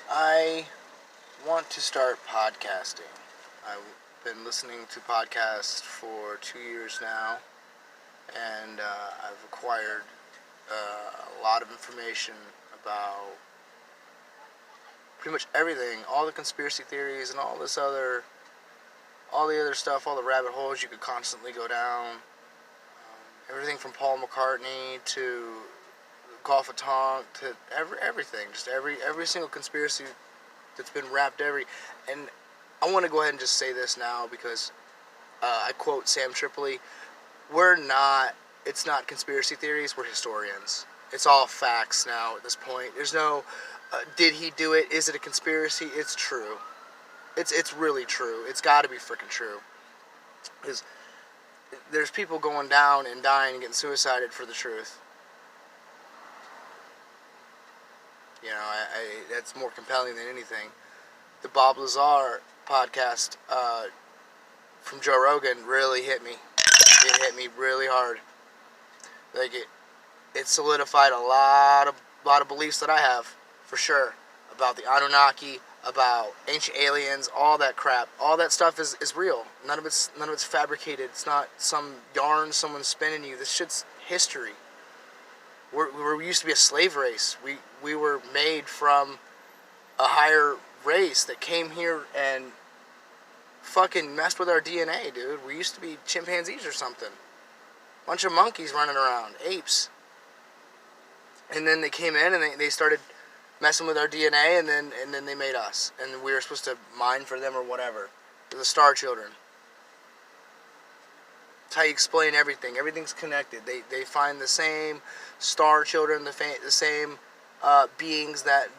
I want to start podcasting. I've been listening to podcasts for 2 years now, and I've acquired a lot of information about pretty much everything, all the conspiracy theories and all the other stuff, all the rabbit holes you could constantly go down. Everything from Paul McCartney to Golf of Tonk to everything, just every single conspiracy that's been wrapped and I want to go ahead and just say this now because I quote Sam Tripoli, it's not conspiracy theories, we're historians. It's all facts now at this point. There's no, did he do it? Is it a conspiracy? It's true. It's really true. It's got to be freaking true. Because there's people going down and dying and getting suicided for the truth. You know, that's more compelling than anything. The Bob Lazar podcast from Joe Rogan really hit me. It hit me really hard. Like it solidified a lot of beliefs that I have, for sure, about the Anunnaki, about ancient aliens, all that crap. All that stuff is real. None of it's fabricated. It's not some yarn someone's spinning you. This shit's history. We used to be a slave race. We were made from a higher race that came here and fucking messed with our DNA, dude. We used to be chimpanzees or something. Bunch of monkeys running around, apes. And then they came in and they started messing with our DNA, and then they made us. And we were supposed to mine for them or whatever. They're the Star Children. That's how you explain everything. Everything's connected. They find the same Star Children, the same beings that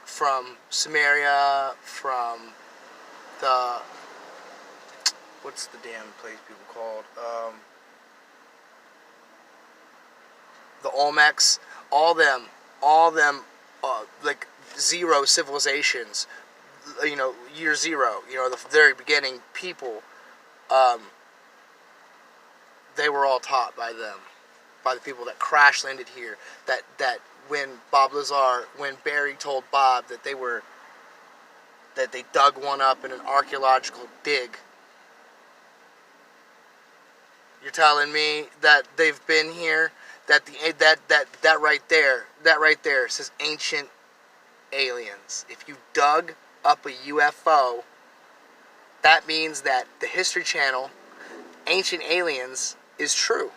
from Sumeria, from the, what's the damn place people called? The Olmecs, all them, like zero civilizations, year zero, the very beginning people, they were all taught by them, by the people that crash landed here, that when Barry told Bob that they dug one up in an archaeological dig, you're telling me that they've been here, that right there says ancient aliens. If you dug up a UFO, that means that the History Channel, Ancient Aliens, is true.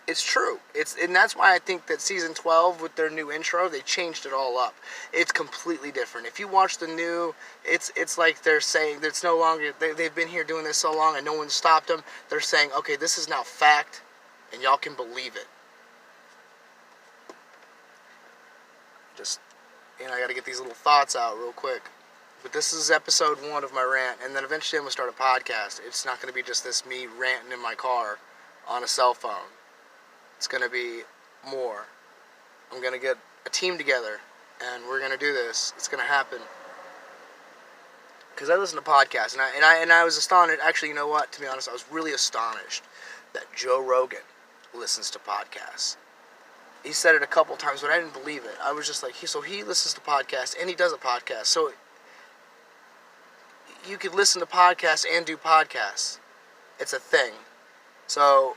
It's true. And that's why I think that season 12 with their new intro, they changed it all up. It's completely different. If you watch the new, it's like they're saying it's no longer, they've been here doing this so long and no one stopped them. They're saying, okay, this is now fact and y'all can believe it. Just, I got to get these little thoughts out real quick. But this is episode 1 of my rant, and then eventually I'm going to start a podcast. It's not going to be just this me ranting in my car on a cell phone. It's going to be more. I'm going to get a team together, and we're going to do this. It's going to happen. Because I listen to podcasts, and I was astonished. Actually, you know what? To be honest, I was really astonished that Joe Rogan listens to podcasts. He said it a couple times, but I didn't believe it. I was just like, he listens to podcasts, and he does a podcast. So you could listen to podcasts and do podcasts. It's a thing. So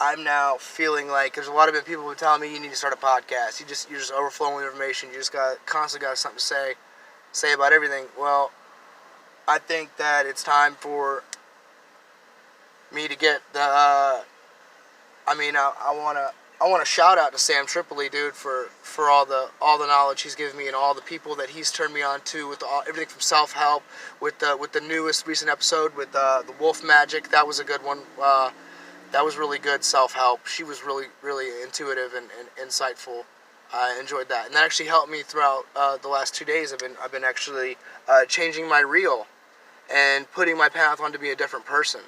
I'm now feeling like there's a lot of people who tell me you need to start a podcast. You're just overflowing with information. You just constantly got something to say about everything. Well, I think that it's time for me to get the. I want to shout out to Sam Tripoli, dude, for all the knowledge he's given me and all the people that he's turned me on to with everything from self-help, with the newest recent episode with the Wolf Magic. That was a good one. That was really good self-help. She was really, really intuitive and insightful. I enjoyed that, and that actually helped me throughout the last 2 days. I've been actually changing my reel and putting my path on to be a different person.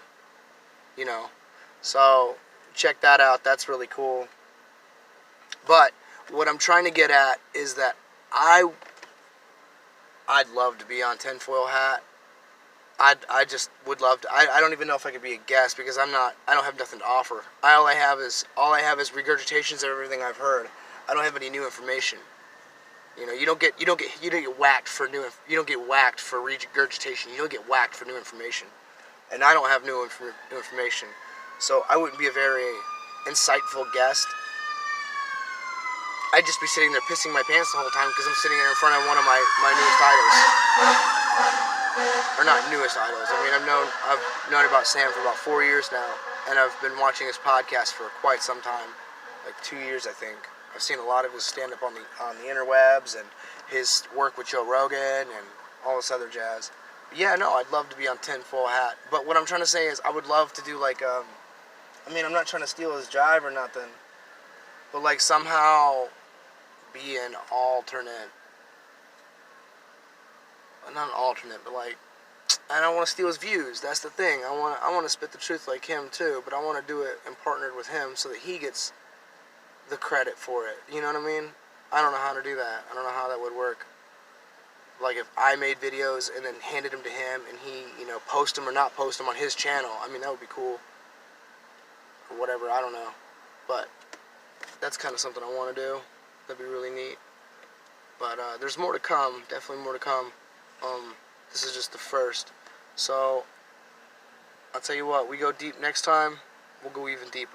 So check that out. That's really cool. But what I'm trying to get at is that I'd love to be on Tinfoil Hat. I just would love to. I don't even know if I could be a guest because I don't have nothing to offer. All I have is regurgitations of everything I've heard. I don't have any new information. You know, you don't get whacked for regurgitation. You don't get whacked for new information. And I don't have new information, so I wouldn't be a very insightful guest. I'd just be sitting there pissing my pants the whole time because I'm sitting there in front of one of my newest idols. Or not newest idols. I mean, I've known about Sam for about 4 years now, and I've been watching his podcast for quite some time, like 2 years, I think. I've seen a lot of his stand-up on the interwebs and his work with Joe Rogan and all this other jazz. But yeah, no, I'd love to be on tinfoil hat. But what I'm trying to say is I would love to do like, I mean, I'm not trying to steal his jive or nothing, but like somehow be an alternate, not an alternate, but like, I don't want to steal his views. That's the thing. I want to spit the truth like him too, but I want to do it and partnered with him so that he gets the credit for it. You know what I mean? I don't know how to do that. I don't know how that would work. Like if I made videos and then handed them to him and he, you know, post them or not post them on his channel. I mean, that would be cool. Or whatever, I don't know. But that's kind of something I want to do. That'd be really neat. But there's more to come. Definitely more to come. This is just the first. So I'll tell you what, we go deep next time, we'll go even deeper.